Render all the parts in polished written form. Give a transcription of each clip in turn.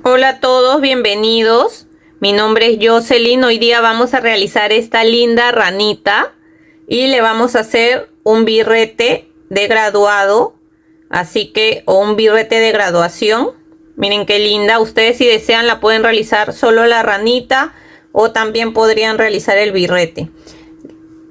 Hola a todos, bienvenidos. Mi nombre es Jocelyn. Hoy día vamos a realizar esta linda ranita y le vamos a hacer un birrete de graduado, o un birrete de graduación. Miren qué linda. Ustedes, si desean, la pueden realizar solo la ranita o también podrían realizar el birrete.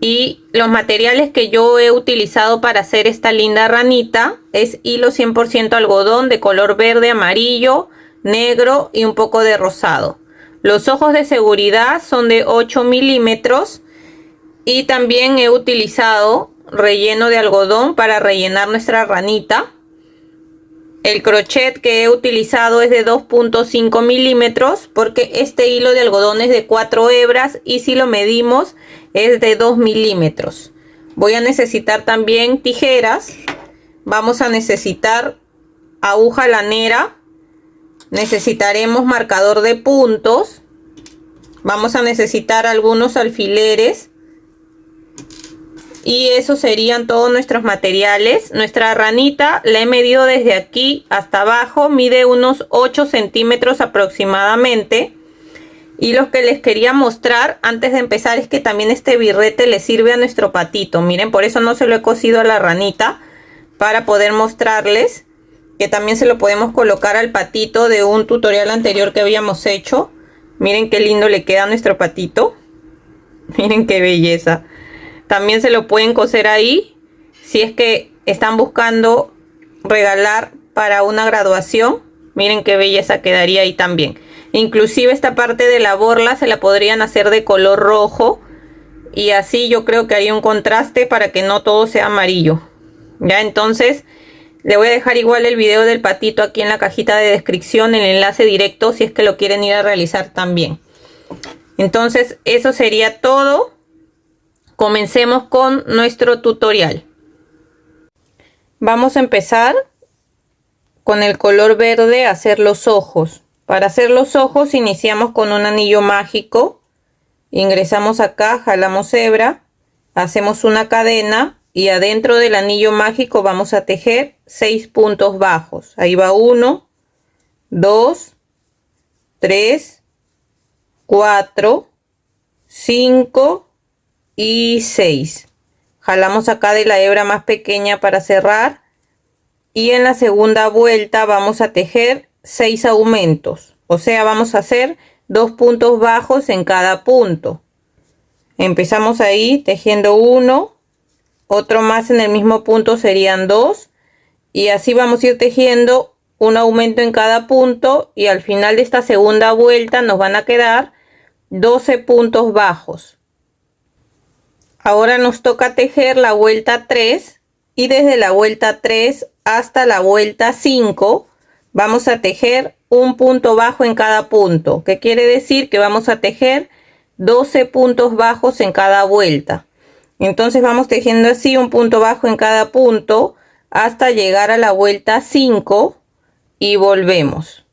Y los materiales que yo he utilizado para hacer esta linda ranita es hilo 100% algodón de color verde, amarillo, negro y un poco de rosado. Los ojos de seguridad son de 8 milímetros y también he utilizado relleno de algodón para rellenar nuestra ranita. El crochet que he utilizado es de 2.5 milímetros porque este hilo de algodón es de 4 hebras y si lo medimos es de 2 milímetros. Voy a necesitar también tijeras. Vamos a necesitar aguja lanera. Necesitaremos marcador de puntos. Vamos a necesitar algunos alfileres. Y esos serían todos nuestros materiales. Nuestra ranita la he medido desde aquí hasta abajo. Mide unos 8 centímetros aproximadamente. Y lo que les quería mostrar antes de empezar es que también este birrete le sirve a nuestro patito. Miren, por eso no se lo he cosido a la ranita. Para poder mostrarles que también se lo podemos colocar al patito de un tutorial anterior que habíamos hecho. Miren qué lindo le queda a nuestro patito. Miren qué belleza. También se lo pueden coser ahí si es que están buscando regalar para una graduación. Miren qué belleza quedaría ahí también. Inclusive esta parte de la borla se la podrían hacer de color rojo. Y así yo creo que hay un contraste para que no todo sea amarillo. Ya, entonces le voy a dejar igual el video del patito aquí en la cajita de descripción. El enlace directo si es que lo quieren ir a realizar también. Entonces eso sería todo. Comencemos con nuestro tutorial. Vamos a empezar con el color verde a hacer los ojos. Para hacer los ojos iniciamos con un anillo mágico. Ingresamos acá, jalamos hebra, hacemos una cadena y adentro del anillo mágico vamos a tejer 6 puntos bajos. Ahí va 1, 2, 3, 4, 5 y 6. Jalamos acá de la hebra más pequeña para cerrar y en la segunda vuelta vamos a tejer 6 aumentos, o sea, vamos a hacer 2 puntos bajos en cada punto. Empezamos ahí tejiendo 1, otro más en el mismo punto serían 2 y así vamos a ir tejiendo un aumento en cada punto y al final de esta segunda vuelta nos van a quedar 12 puntos bajos. Ahora nos toca tejer la vuelta 3 y desde la vuelta 3 hasta la vuelta 5 vamos a tejer un punto bajo en cada punto, que quiere decir que vamos a tejer 12 puntos bajos en cada vuelta. Entonces vamos tejiendo así un punto bajo en cada punto hasta llegar a la vuelta 5 y volvemos.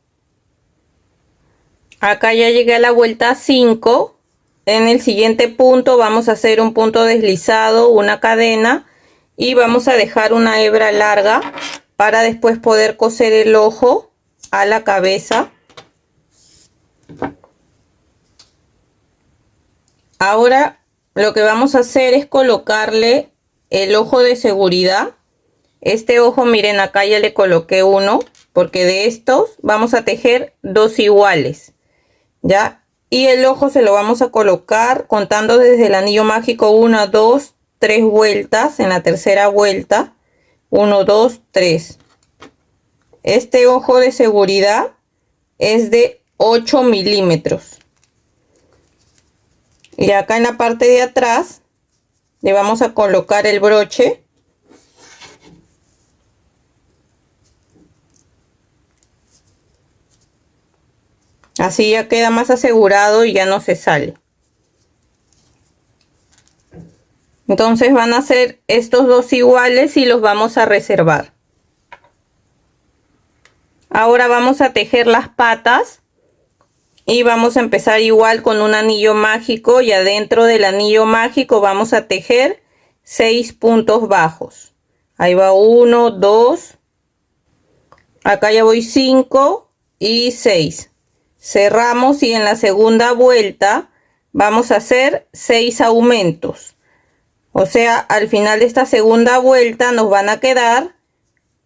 Acá ya llegué a la vuelta 5. En el siguiente punto vamos a hacer un punto deslizado, una cadena y vamos a dejar una hebra larga para después poder coser el ojo a la cabeza. Ahora lo que vamos a hacer es colocarle el ojo de seguridad. Este ojo, miren, acá ya le coloqué uno porque de estos vamos a tejer 2 iguales, ¿ya? Y el ojo se lo vamos a colocar contando desde el anillo mágico 1, 2, 3 vueltas. En la tercera vuelta 1, 2, 3. Este ojo de seguridad es de 8 milímetros. Y acá en la parte de atrás le vamos a colocar el broche. Así ya queda más asegurado y ya no se sale. Entonces van a ser estos 2 iguales y los vamos a reservar. Ahora vamos a tejer las patas y vamos a empezar igual con un anillo mágico y adentro del anillo mágico vamos a tejer 6 puntos bajos. Ahí va 1, 2, acá ya voy 5 y 6. Cerramos y en la segunda vuelta vamos a hacer 6 aumentos. O sea, al final de esta segunda vuelta nos van a quedar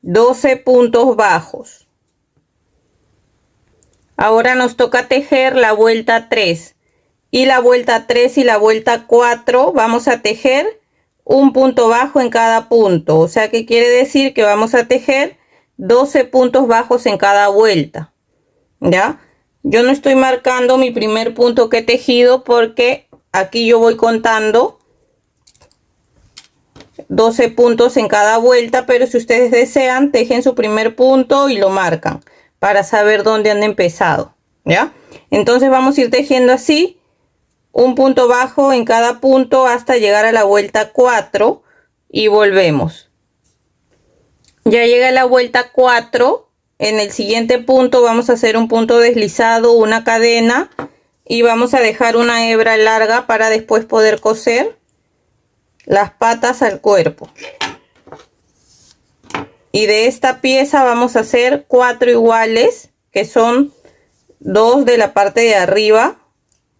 12 puntos bajos. Ahora nos toca tejer la vuelta 3. Y la vuelta 3 y la vuelta 4 vamos a tejer un punto bajo en cada punto. O sea que quiere decir que vamos a tejer 12 puntos bajos en cada vuelta. ¿Ya? Yo no estoy marcando mi primer punto que he tejido porque aquí yo voy contando 12 puntos en cada vuelta, pero si ustedes desean, tejen su primer punto y lo marcan para saber dónde han empezado. ¿Ya? Entonces vamos a ir tejiendo así, un punto bajo en cada punto hasta llegar a la vuelta 4 y volvemos. Ya llega la vuelta 4. En el siguiente punto vamos a hacer un punto deslizado, una cadena, y vamos a dejar una hebra larga para después poder coser las patas al cuerpo. Y de esta pieza vamos a hacer 4 iguales, que son 2 de la parte de arriba,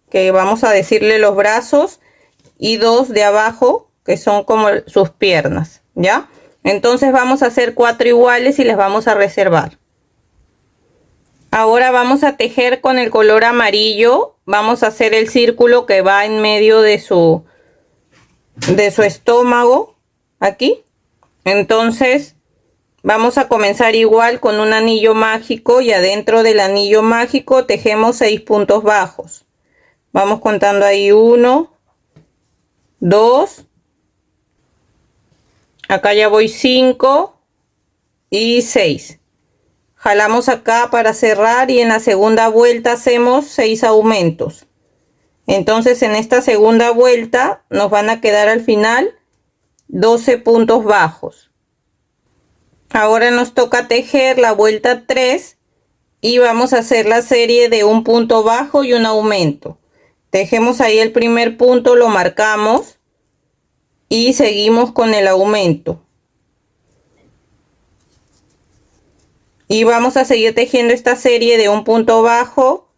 que vamos a decirle los brazos, y 2 de abajo, que son como sus piernas. ¿Ya? Entonces vamos a hacer 4 iguales y les vamos a reservar. Ahora vamos a tejer con el color amarillo. Vamos a hacer el círculo que va en medio de su estómago, aquí. Entonces vamos a comenzar igual con un anillo mágico y adentro del anillo mágico tejemos 6 puntos bajos. Vamos contando ahí 1, 2, acá ya voy 5 y 6. Jalamos acá para cerrar y en la segunda vuelta hacemos 6 aumentos. Entonces en esta segunda vuelta nos van a quedar al final 12 puntos bajos. Ahora nos toca tejer la vuelta 3 y vamos a hacer la serie de un punto bajo y un aumento. Tejemos ahí el primer punto, lo marcamos y seguimos con el aumento. Y vamos a seguir tejiendo esta serie de un punto bajo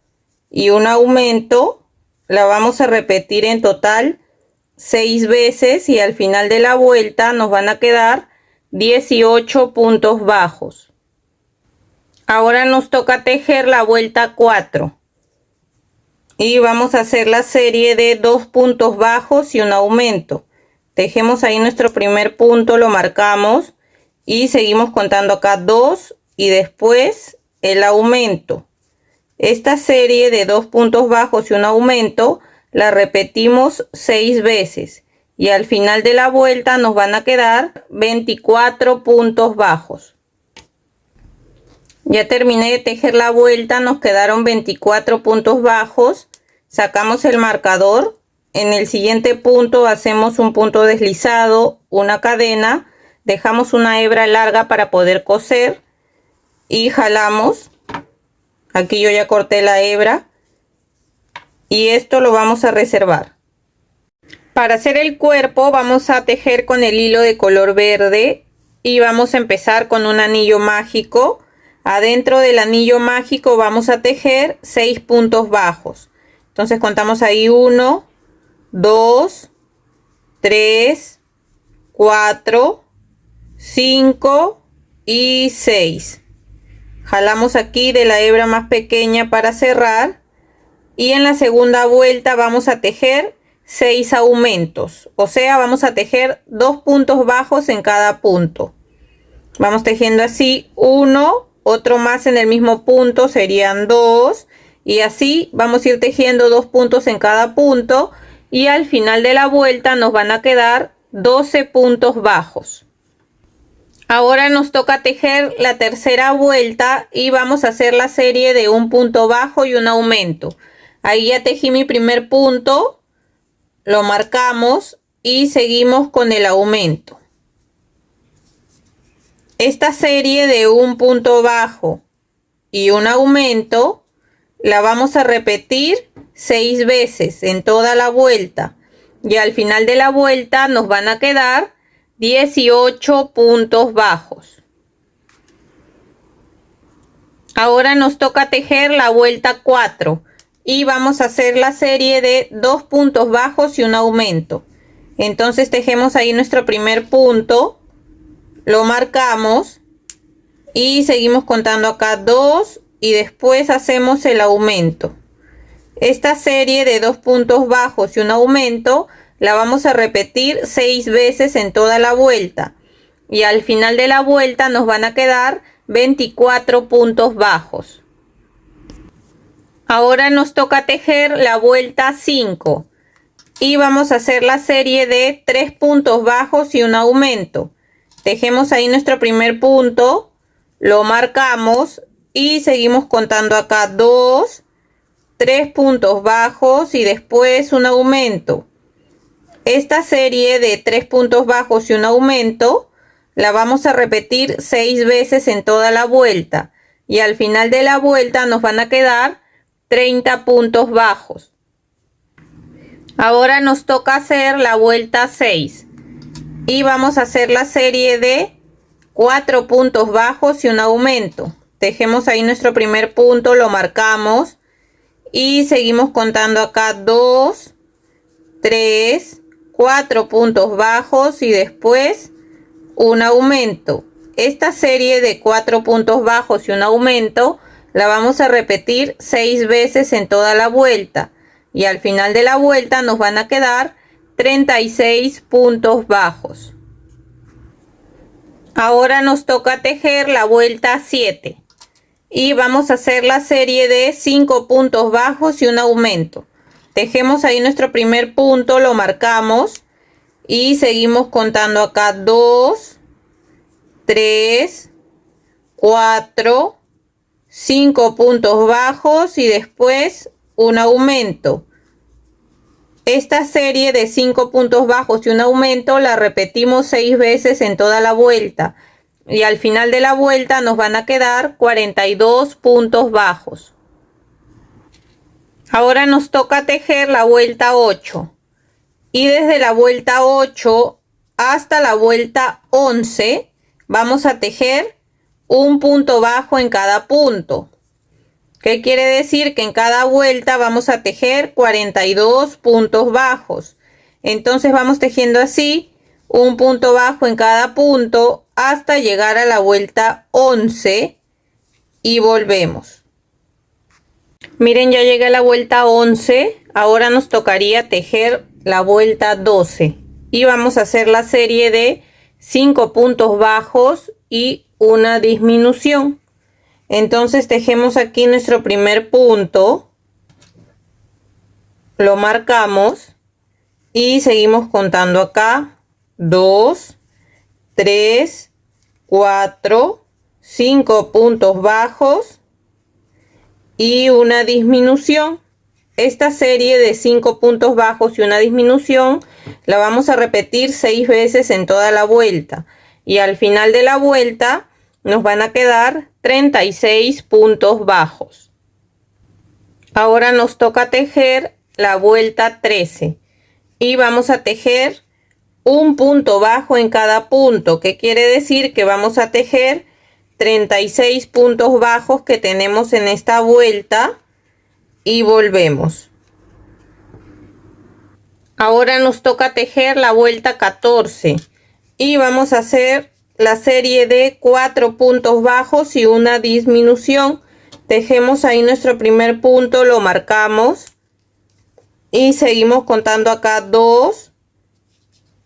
y un aumento. La vamos a repetir en total 6 veces y al final de la vuelta nos van a quedar 18 puntos bajos. Ahora nos toca tejer la vuelta 4. Y vamos a hacer la serie de 2 puntos bajos y un aumento. Tejemos ahí nuestro primer punto, lo marcamos y seguimos contando acá 2 y después el aumento. Esta serie de 2 puntos bajos y un aumento la repetimos 6 veces y al final de la vuelta nos van a quedar 24 puntos bajos. Ya terminé de tejer la vuelta, nos quedaron 24 puntos bajos. Sacamos el marcador. En el siguiente punto hacemos un punto deslizado, una cadena, dejamos una hebra larga para poder coser y jalamos. Aquí yo ya corté la hebra y esto lo vamos a reservar. Para hacer el cuerpo vamos a tejer con el hilo de color verde y vamos a empezar con un anillo mágico. Adentro del anillo mágico vamos a tejer 6 puntos bajos. Entonces contamos ahí 1, 2, 3, 4, 5 y 6. Jalamos aquí de la hebra más pequeña para cerrar y en la segunda vuelta vamos a tejer 6 aumentos, o sea vamos a tejer 2 puntos bajos en cada punto. Vamos tejiendo así 1, otro más en el mismo punto, serían 2 y así vamos a ir tejiendo 2 puntos en cada punto y al final de la vuelta nos van a quedar 12 puntos bajos. Ahora nos toca tejer la tercera vuelta y vamos a hacer la serie de un punto bajo y un aumento. Ahí ya tejí mi primer punto, lo marcamos y seguimos con el aumento. Esta serie de un punto bajo y un aumento la vamos a repetir 6 veces en toda la vuelta y al final de la vuelta nos van a quedar 18 puntos bajos. Ahora nos toca tejer la vuelta 4 y vamos a hacer la serie de 2 puntos bajos y un aumento. Entonces tejemos ahí nuestro primer punto, lo marcamos y seguimos contando acá 2 y después hacemos el aumento. Esta serie de 2 puntos bajos y un aumento la vamos a repetir 6 veces en toda la vuelta y al final de la vuelta nos van a quedar 24 puntos bajos. Ahora nos toca tejer la vuelta 5 y vamos a hacer la serie de 3 puntos bajos y un aumento. Tejemos ahí nuestro primer punto, lo marcamos y seguimos contando acá 2, 3 puntos bajos y después un aumento. Esta serie de 3 puntos bajos y un aumento la vamos a repetir 6 veces en toda la vuelta y al final de la vuelta nos van a quedar 30 puntos bajos. Ahora nos toca hacer la vuelta 6 y vamos a hacer la serie de 4 puntos bajos y un aumento. Tejemos ahí nuestro primer punto, lo marcamos y seguimos contando acá 2, 3, 4 puntos bajos y después un aumento. Esta serie de 4 puntos bajos y un aumento la vamos a repetir 6 veces en toda la vuelta y al final de la vuelta nos van a quedar 36 puntos bajos. Ahora nos toca tejer la vuelta 7 y vamos a hacer la serie de 5 puntos bajos y un aumento. Tejemos ahí nuestro primer punto, lo marcamos y seguimos contando acá 2, 3, 4, 5 puntos bajos y después un aumento. Esta serie de 5 puntos bajos y un aumento la repetimos 6 veces en toda la vuelta y al final de la vuelta nos van a quedar 42 puntos bajos. Ahora nos toca tejer la vuelta 8 y desde la vuelta 8 hasta la vuelta 11 vamos a tejer un punto bajo en cada punto. ¿Qué quiere decir? Que en cada vuelta vamos a tejer 42 puntos bajos. Entonces vamos tejiendo así un punto bajo en cada punto hasta llegar a la vuelta 11 y volvemos. Miren, ya llegué a la vuelta 11. Ahora nos tocaría tejer la vuelta 12 y vamos a hacer la serie de 5 puntos bajos y una disminución. Entonces tejemos aquí nuestro primer punto, lo marcamos y seguimos contando acá 2, 3, 4, 5 puntos bajos y una disminución. Esta serie de 5 puntos bajos y una disminución la vamos a repetir 6 veces en toda la vuelta y al final de la vuelta nos van a quedar 36 puntos bajos. Ahora nos toca tejer la vuelta 13 y vamos a tejer un punto bajo en cada punto, que quiere decir que vamos a tejer 36 puntos bajos que tenemos en esta vuelta y volvemos. Ahora nos toca tejer la vuelta 14 y vamos a hacer la serie de 4 puntos bajos y una disminución. Tejemos ahí nuestro primer punto, lo marcamos y seguimos contando acá 2,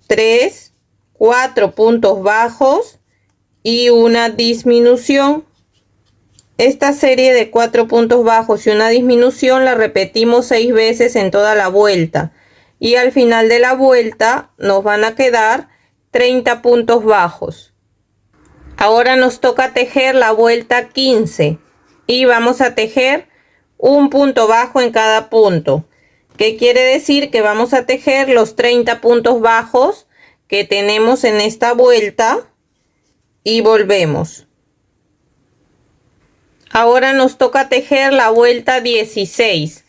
3, 4 puntos bajos y una disminución. Esta serie de 4 puntos bajos y una disminución la repetimos 6 veces en toda la vuelta y al final de la vuelta nos van a quedar 30 puntos bajos. Ahora nos toca tejer la vuelta 15 y vamos a tejer un punto bajo en cada punto. ¿Qué quiere decir? Que vamos a tejer los 30 puntos bajos que tenemos en esta vuelta y volvemos. Ahora nos toca tejer la vuelta 16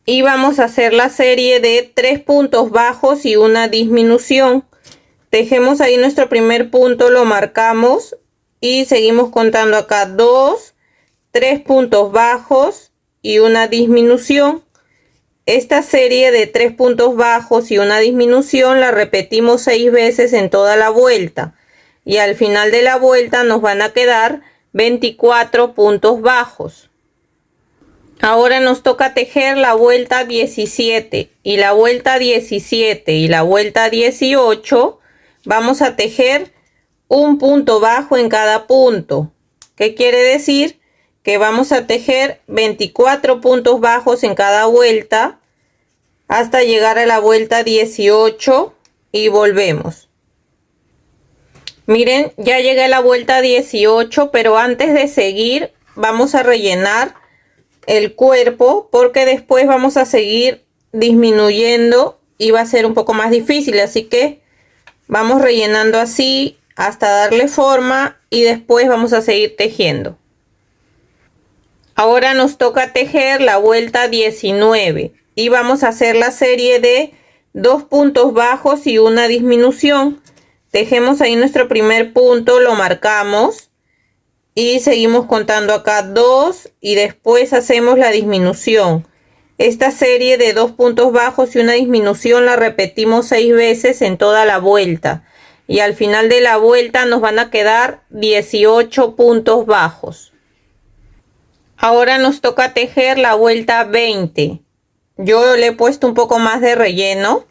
y vamos a hacer la serie de 3 puntos bajos y una disminución. Tejemos ahí nuestro primer punto, lo marcamos y seguimos contando acá 2, 3 puntos bajos y una disminución. Esta serie de 3 puntos bajos y una disminución la repetimos 6 veces en toda la vuelta y al final de la vuelta nos van a quedar 24 puntos bajos. Ahora nos toca tejer la vuelta 17 y la vuelta 17 y la vuelta 18. Vamos a tejer un punto bajo en cada punto. ¿Qué quiere decir? Que vamos a tejer 24 puntos bajos en cada vuelta hasta llegar a la vuelta 18 y volvemos. Miren, ya llegué a la vuelta 18, pero antes de seguir vamos a rellenar el cuerpo porque después vamos a seguir disminuyendo y va a ser un poco más difícil, así que vamos rellenando así hasta darle forma y después vamos a seguir tejiendo. Ahora nos toca tejer la vuelta 19 y vamos a hacer la serie de 2 puntos bajos y una disminución. Tejemos ahí nuestro primer punto, lo marcamos y seguimos contando acá 2 y después hacemos la disminución. Esta serie de 2 puntos bajos y una disminución la repetimos 6 veces en toda la vuelta y al final de la vuelta nos van a quedar 18 puntos bajos. Ahora nos toca tejer la vuelta 20. Yo le he puesto un poco más de relleno,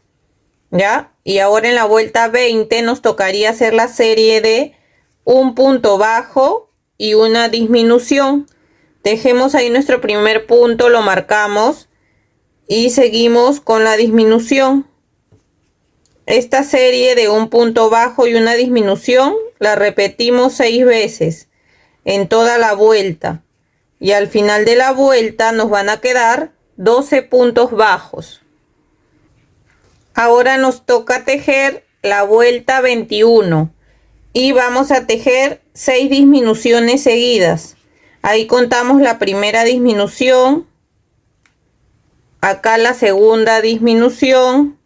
¿ya? Y ahora en la vuelta 20 nos tocaría hacer la serie de un punto bajo y una disminución. Tejemos ahí nuestro primer punto, lo marcamos y seguimos con la disminución. Esta serie de un punto bajo y una disminución la repetimos 6 veces en toda la vuelta. Y al final de la vuelta nos van a quedar 12 puntos bajos. Ahora nos toca tejer la vuelta 21 y vamos a tejer 6 disminuciones seguidas. Ahí contamos la primera disminución, acá la segunda disminución,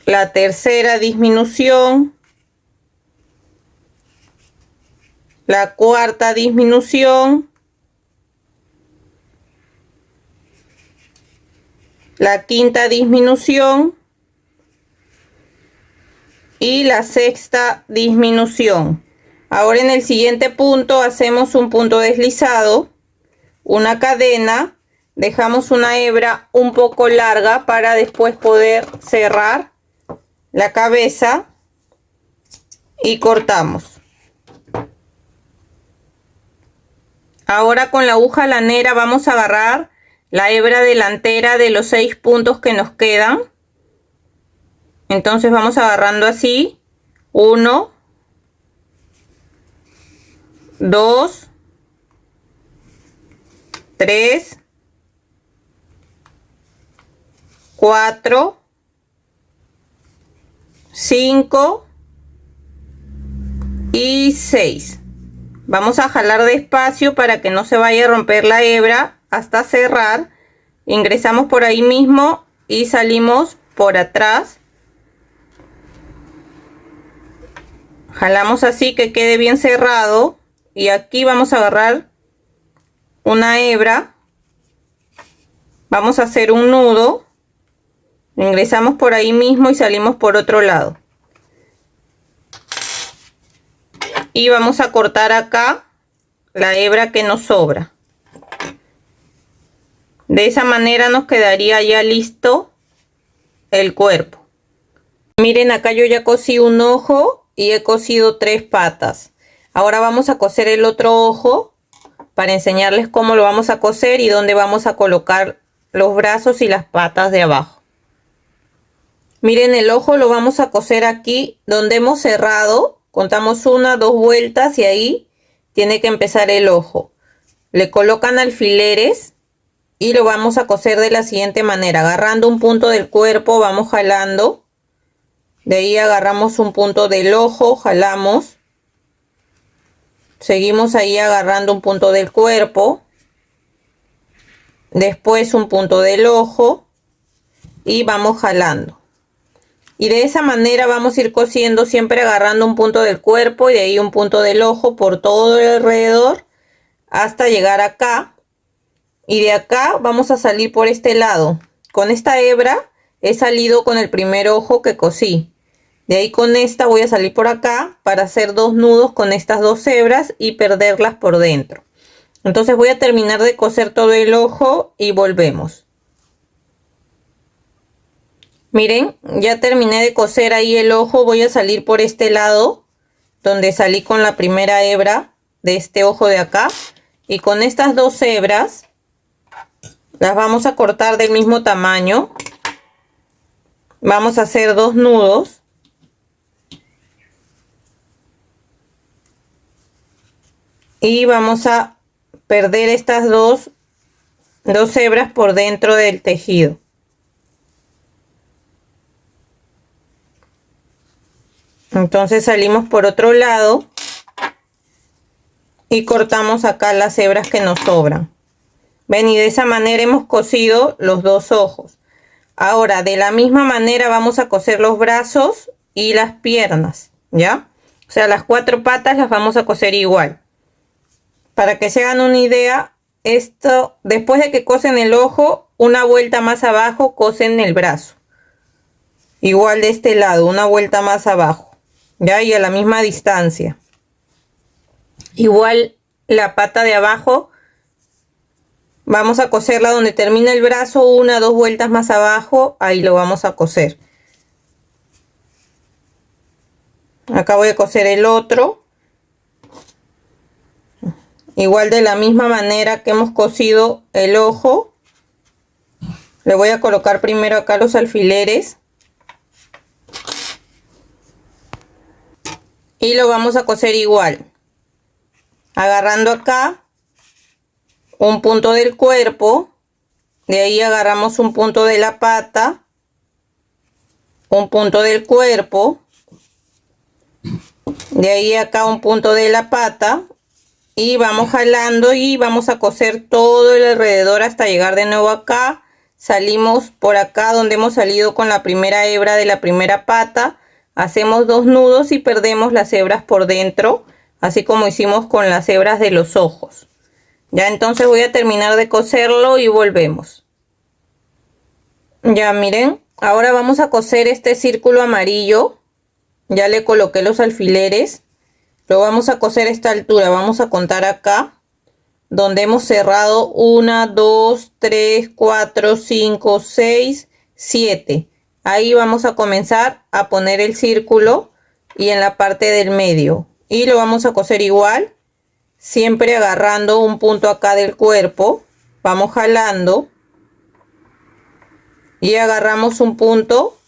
la tercera disminución, la cuarta disminución, la quinta disminución y la sexta disminución. Ahora en el siguiente punto hacemos un punto deslizado, una cadena, dejamos una hebra un poco larga para después poder cerrar la cabeza y cortamos. Ahora con la aguja lanera vamos a agarrar la hebra delantera de los 6 puntos que nos quedan. Entonces vamos agarrando así. 1, 2, 3, 4, 5 y 6. Vamos a jalar despacio para que no se vaya a romper la hebra hasta cerrar. Ingresamos por ahí mismo y salimos por atrás. Jalamos así que quede bien cerrado y aquí vamos a agarrar una hebra. Vamos a hacer un nudo. Ingresamos por ahí mismo y salimos por otro lado. Y vamos a cortar acá la hebra que nos sobra. De esa manera nos quedaría ya listo el cuerpo. Miren, acá yo ya cosí un ojo y he cosido 3 patas. Ahora vamos a coser el otro ojo para enseñarles cómo lo vamos a coser y dónde vamos a colocar los brazos y las patas de abajo. Miren, el ojo lo vamos a coser aquí donde hemos cerrado. Contamos 1, 2 vueltas y ahí tiene que empezar el ojo. Le colocan alfileres y lo vamos a coser de la siguiente manera. Agarrando un punto del cuerpo vamos jalando. De ahí agarramos un punto del ojo, jalamos. Seguimos ahí agarrando un punto del cuerpo. Después un punto del ojo y vamos jalando. Y de esa manera vamos a ir cosiendo, siempre agarrando un punto del cuerpo y de ahí un punto del ojo por todo el alrededor hasta llegar acá. Y de acá vamos a salir por este lado. Con esta hebra he salido con el primer ojo que cosí. De ahí con esta voy a salir por acá para hacer 2 nudos con estas 2 hebras y perderlas por dentro. Entonces voy a terminar de coser todo el ojo y volvemos. Miren, ya terminé de coser ahí el ojo. Voy a salir por este lado donde salí con la primera hebra de este ojo de acá. Y con estas 2 hebras las vamos a cortar del mismo tamaño. Vamos a hacer 2 nudos. Y vamos a perder estas dos hebras por dentro del tejido. Entonces salimos por otro lado y cortamos acá las hebras que nos sobran. Ven, y de esa manera hemos cosido los 2 ojos. Ahora de la misma manera vamos a coser los brazos y las piernas, ¿ya? O sea, las 4 patas las vamos a coser igual. Para que se hagan una idea, esto después de que cosen el ojo, una vuelta más abajo cosen el brazo. Igual de este lado, una vuelta más abajo. Ya, y a la misma distancia. Igual la pata de abajo vamos a coserla donde termina el brazo, 1 o 2 vueltas más abajo, ahí lo vamos a coser. Acá voy a coser el otro. Igual de la misma manera que hemos cosido el ojo, le voy a colocar primero acá los alfileres. Y lo vamos a coser igual, agarrando acá un punto del cuerpo, de ahí agarramos un punto de la pata, un punto del cuerpo, de ahí acá un punto de la pata, y vamos jalando y vamos a coser todo el alrededor hasta llegar de nuevo acá. Salimos por acá donde hemos salido con la primera hebra de la primera pata. Hacemos 2 nudos y perdemos las hebras por dentro, así como hicimos con las hebras de los ojos. Ya, entonces voy a terminar de coserlo y volvemos. Ya miren, ahora vamos a coser este círculo amarillo. Ya le coloqué los alfileres. Lo vamos a coser a esta altura. Vamos a contar acá donde hemos cerrado 1, 2, 3, 4, 5, 6, 7. Ahí vamos a comenzar a poner el círculo y en la parte del medio. Y lo vamos a coser igual, siempre agarrando un punto acá del cuerpo. Vamos jalando y agarramos un punto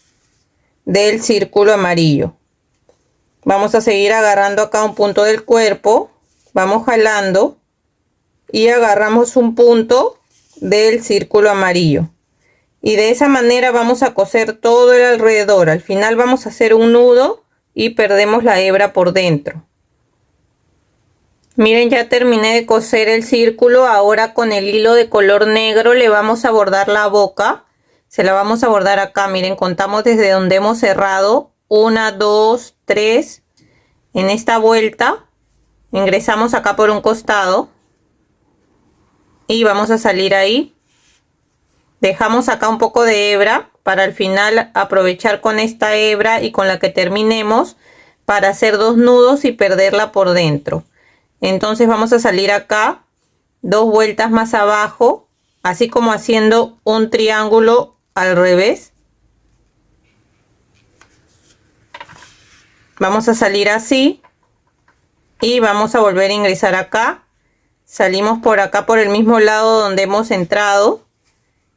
del círculo amarillo. Vamos a seguir agarrando acá un punto del cuerpo. Vamos jalando y agarramos un punto del círculo amarillo. Y de esa manera vamos a coser todo el alrededor. Al final vamos a hacer un nudo y perdemos la hebra por dentro. Miren, ya terminé de coser el círculo. Ahora con el hilo de color negro le vamos a bordar la boca. Se la vamos a bordar acá. Miren, contamos desde donde hemos cerrado. 1, 2, 3. En esta vuelta ingresamos acá por un costado. Y vamos a salir ahí. Dejamos acá un poco de hebra para al final aprovechar con esta hebra y con la que terminemos para hacer 2 nudos y perderla por dentro. Entonces vamos a salir acá 2 vueltas más abajo, así como haciendo un triángulo al revés. Vamos a salir así y vamos a volver a ingresar acá. Salimos por acá por el mismo lado donde hemos entrado.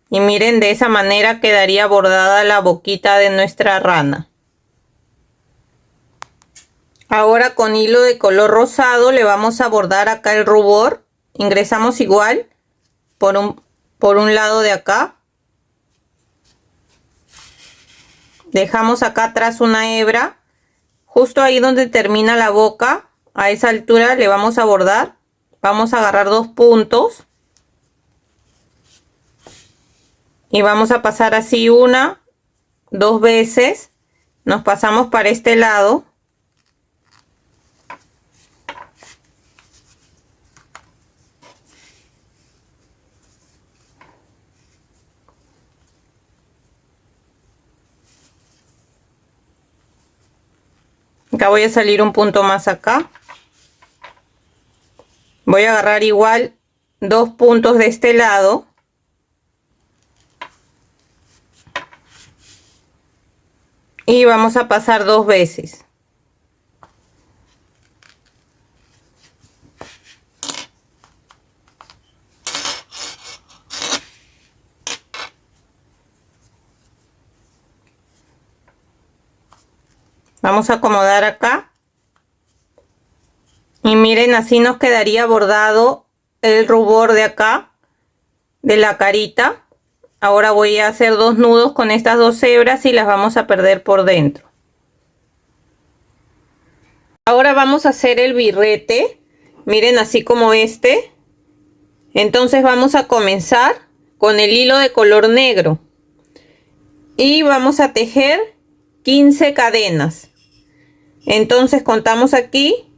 Y miren, de esa manera quedaría bordada la boquita de nuestra rana. Ahora con hilo de color rosado le vamos a bordar acá el rubor. Ingresamos igual por un lado de acá. Dejamos acá atrás una hebra. Justo ahí donde termina la boca, a esa altura le vamos a bordar. Vamos a agarrar 2 puntos. Y vamos a pasar así 1, 2 veces nos pasamos para este lado. Acá voy a salir un punto más acá. Voy a agarrar igual 2 puntos de este lado. Y vamos a pasar 2 veces. Vamos a acomodar acá. Y miren, así nos quedaría bordado el rubor de acá, de la carita. Ahora voy a hacer 2 nudos con estas 2 hebras y las vamos a perder por dentro. Ahora vamos a hacer el birrete. Miren, así como este. Entonces vamos a comenzar con el hilo de color negro. Y vamos a tejer 15 cadenas. Entonces contamos aquí.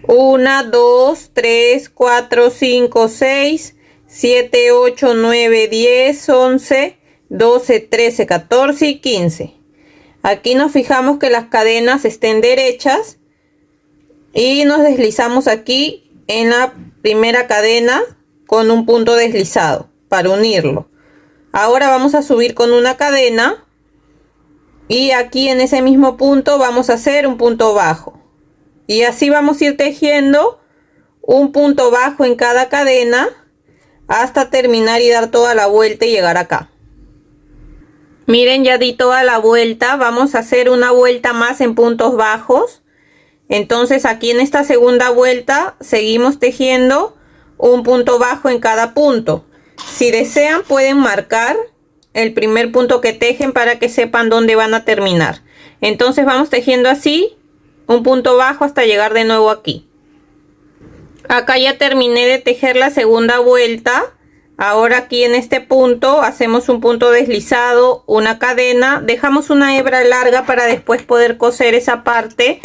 1, 2, 3, 4, 5, 6, 7, 8, 9, 10, 11, 12, 13, 14 y 15. Aquí nos fijamos que las cadenas estén derechas y nos deslizamos aquí en la primera cadena con un punto deslizado para unirlo. Ahora vamos a subir con una cadena y aquí en ese mismo punto vamos a hacer un punto bajo. Y así vamos a ir tejiendo un punto bajo en cada cadena hasta terminar y dar toda la vuelta y llegar acá. Miren, ya di toda la vuelta. Vamos a hacer una vuelta más en puntos bajos. Entonces aquí en esta segunda vuelta seguimos tejiendo un punto bajo en cada punto. Si desean pueden marcar el primer punto que tejen para que sepan dónde van a terminar. Entonces vamos tejiendo así un punto bajo hasta llegar de nuevo aquí. Acá ya terminé de tejer la segunda vuelta. Ahora aquí en este punto hacemos un punto deslizado, una cadena, dejamos una hebra larga para después poder coser esa parte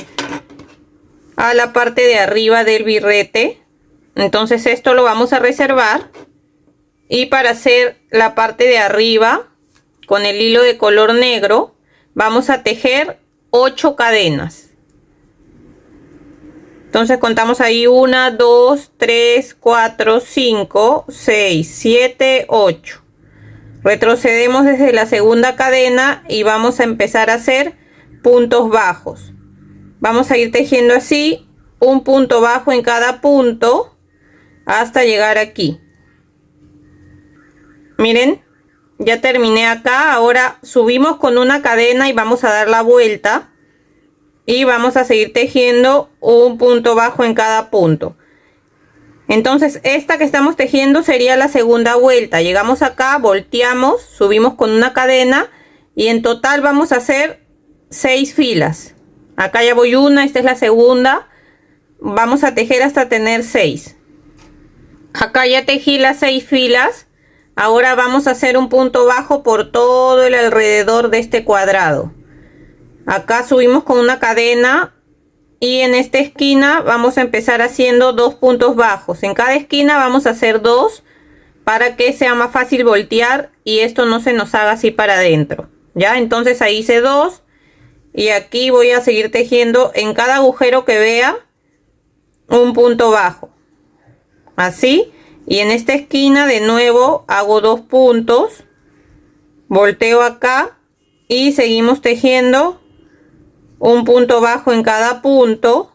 a la parte de arriba del birrete. Entonces esto lo vamos a reservar. Y para hacer la parte de arriba con el hilo de color negro vamos a tejer 8 cadenas. Entonces contamos ahí 1, 2, 3, 4, 5, 6, 7, 8. Retrocedemos desde la segunda cadena y vamos a empezar a hacer puntos bajos. Vamos a ir tejiendo así un punto bajo en cada punto hasta llegar aquí. Miren, ya terminé acá. Ahora subimos con una cadena y vamos a dar la vuelta. Y vamos a seguir tejiendo un punto bajo en cada punto. Entonces esta que estamos tejiendo sería la segunda vuelta. Llegamos acá, volteamos, subimos con una cadena y en total vamos a hacer 6 filas. Acá ya voy una, esta es la segunda. Vamos a tejer hasta tener 6. Acá ya tejí las 6 filas. Ahora vamos a hacer un punto bajo por todo el alrededor de este cuadrado. Acá subimos con una cadena y en esta esquina vamos a empezar haciendo 2 puntos bajos. En cada esquina vamos a hacer 2 para que sea más fácil voltear y esto no se nos haga así para adentro. Ya, entonces ahí hice 2 y aquí voy a seguir tejiendo en cada agujero que vea un punto bajo. Así, y en esta esquina de nuevo hago 2 puntos, volteo acá y seguimos tejiendo un punto bajo en cada punto,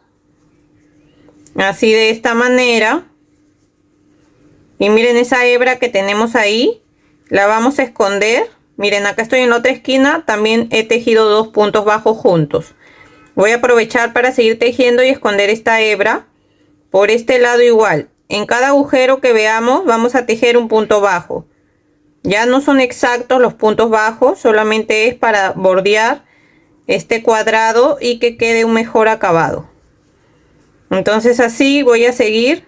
así de esta manera. Y miren esa hebra que tenemos ahí, la vamos a esconder. Miren, acá estoy en la otra esquina, también he tejido 2 puntos bajos juntos. Voy a aprovechar para seguir tejiendo y esconder esta hebra. Por este lado igual, en cada agujero que veamos vamos a tejer un punto bajo. Ya no son exactos los puntos bajos, solamente es para bordear este cuadrado y que quede un mejor acabado. Entonces así voy a seguir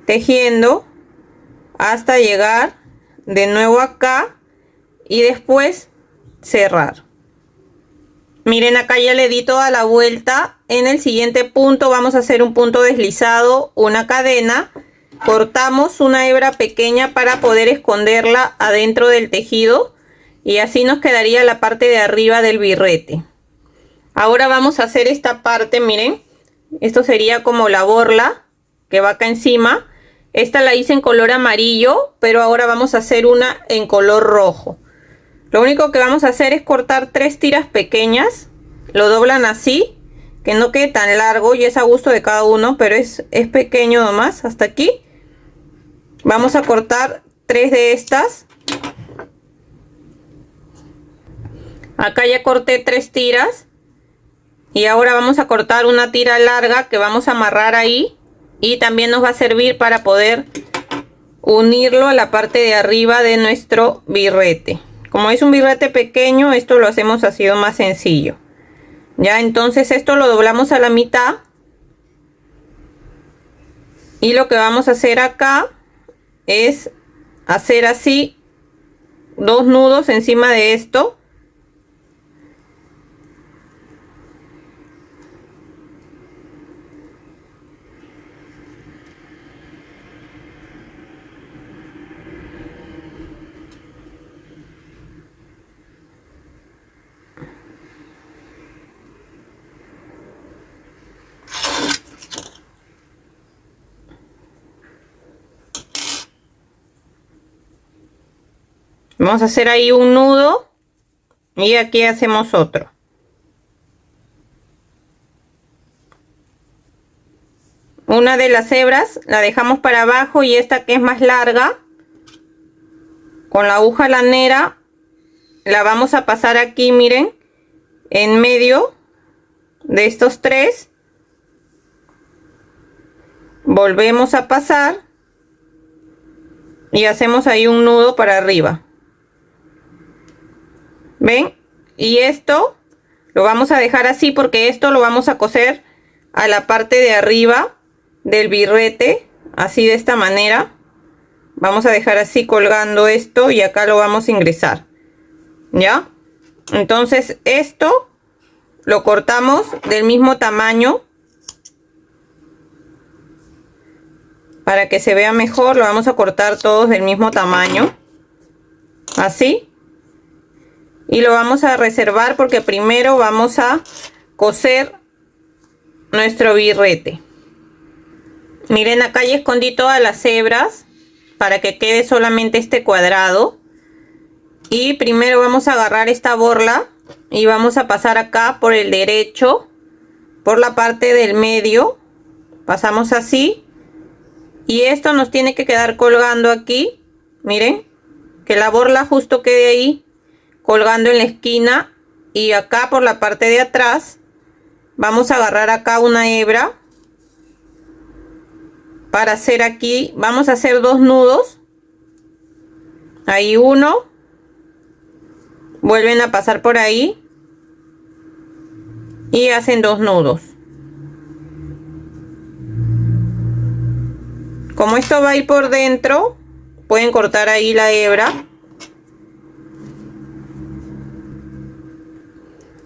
tejiendo hasta llegar de nuevo acá y después cerrar. Miren, acá ya le di toda la vuelta. En el siguiente punto vamos a hacer un punto deslizado, una cadena. Cortamos una hebra pequeña para poder esconderla adentro del tejido. Y así nos quedaría la parte de arriba del birrete. Ahora vamos a hacer esta parte, miren. Esto sería como la borla que va acá encima. Esta la hice en color amarillo, pero ahora vamos a hacer una en color rojo. Lo único que vamos a hacer es cortar 3 tiras pequeñas. Lo doblan así, que no quede tan largo y es a gusto de cada uno, pero es pequeño nomás, hasta aquí. Vamos a cortar 3 de estas. Acá ya corté 3 tiras. Y ahora vamos a cortar una tira larga que vamos a amarrar ahí. Y también nos va a servir para poder unirlo a la parte de arriba de nuestro birrete. Como es un birrete pequeño, esto lo hacemos así más sencillo. Ya, entonces esto lo doblamos a la mitad. Y lo que vamos a hacer acá es hacer así 2 nudos encima de esto. Vamos a hacer ahí un nudo y aquí hacemos otro. Una de las hebras la dejamos para abajo y esta que es más larga, con la aguja lanera, la vamos a pasar aquí, miren, en medio de estos 3. Volvemos a pasar y hacemos ahí un nudo para arriba. ¿Ven? Y esto lo vamos a dejar así porque esto lo vamos a coser a la parte de arriba del birrete, así de esta manera. Vamos a dejar así colgando esto y acá lo vamos a ingresar. ¿Ya? Entonces esto lo cortamos del mismo tamaño. Para que se vea mejor, lo vamos a cortar todos del mismo tamaño. Así. Y lo vamos a reservar porque primero vamos a coser nuestro birrete. Miren, acá ya escondí todas las hebras para que quede solamente este cuadrado. Y primero vamos a agarrar esta borla y vamos a pasar acá por el derecho, por la parte del medio. Pasamos así. Y esto nos tiene que quedar colgando aquí. Miren, que la borla justo quede ahí colgando en la esquina. Y acá por la parte de atrás vamos a agarrar acá una hebra para hacer aquí, vamos a hacer 2 nudos. Ahí uno, vuelven a pasar por ahí y hacen 2 nudos. Como esto va a ir por dentro, pueden cortar ahí la hebra.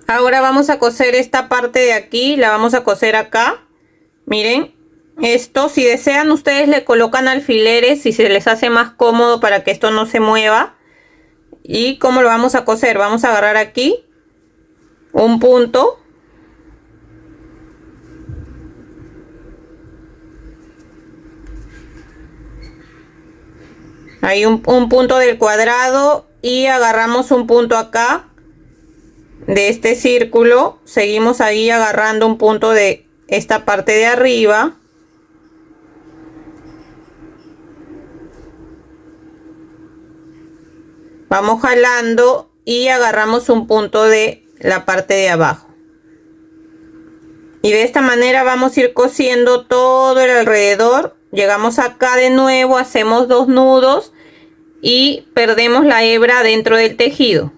Ahora vamos a coser esta parte de aquí, la vamos a coser acá. Miren, esto si desean ustedes le colocan alfileres si se les hace más cómodo para que esto no se mueva. ¿Y cómo lo vamos a coser? Vamos a agarrar aquí un punto. Hay un punto del cuadrado y agarramos un punto acá de este círculo. Seguimos ahí agarrando un punto de esta parte de arriba. Vamos jalando y agarramos un punto de la parte de abajo. Y de esta manera vamos a ir cosiendo todo el alrededor. Llegamos acá de nuevo, hacemos 2 nudos y perdemos la hebra dentro del tejido.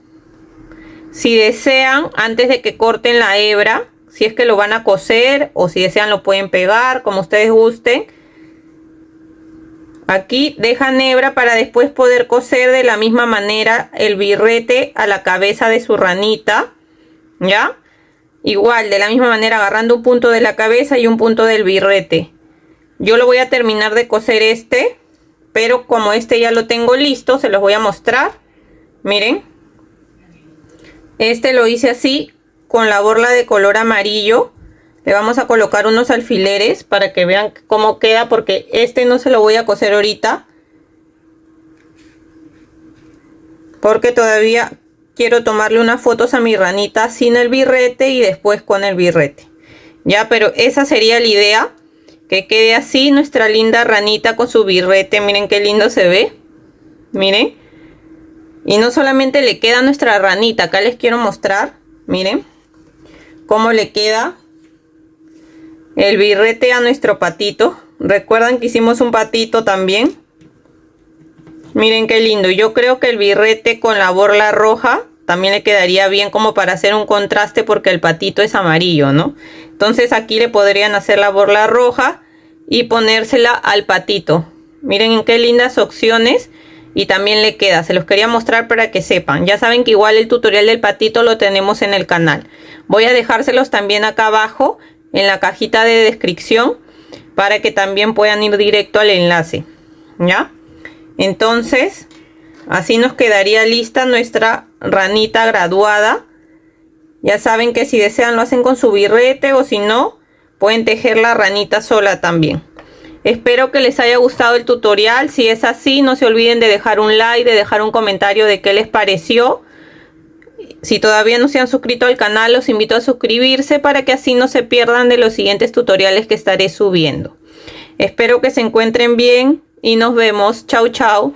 Si desean, antes de que corten la hebra, si es que lo van a coser o si desean lo pueden pegar, como ustedes gusten. Aquí dejan hebra para después poder coser de la misma manera el birrete a la cabeza de su ranita. ¿Ya? Igual, de la misma manera, agarrando un punto de la cabeza y un punto del birrete. Yo lo voy a terminar de coser este, pero como este ya lo tengo listo, se los voy a mostrar. Miren. Este lo hice así, con la borla de color amarillo. Le vamos a colocar unos alfileres para que vean cómo queda, porque este no se lo voy a coser ahorita, porque todavía quiero tomarle unas fotos a mi ranita sin el birrete y después con el birrete. Ya, pero esa sería la idea, que quede así nuestra linda ranita con su birrete. Miren qué lindo se ve. Miren. Y no solamente le queda a nuestra ranita, acá les quiero mostrar. Miren cómo le queda el birrete a nuestro patito. Recuerdan que hicimos un patito también. Miren qué lindo. Yo creo que el birrete con la borla roja también le quedaría bien, como para hacer un contraste, porque el patito es amarillo, ¿no? Entonces aquí le podrían hacer la borla roja y ponérsela al patito. Miren qué lindas opciones. Y también le queda, se los quería mostrar para que sepan. Ya saben que igual el tutorial del patito lo tenemos en el canal. Voy a dejárselos también acá abajo en la cajita de descripción, para que también puedan ir directo al enlace. ¿Ya? Entonces, así nos quedaría lista nuestra ranita graduada. Ya saben que si desean lo hacen con su birrete, o si no, pueden tejer la ranita sola también. Espero que les haya gustado el tutorial. Si es así, no se olviden de dejar un like, de dejar un comentario de qué les pareció. Si todavía no se han suscrito al canal, los invito a suscribirse para que así no se pierdan de los siguientes tutoriales que estaré subiendo. Espero que se encuentren bien y nos vemos. Chau, chau.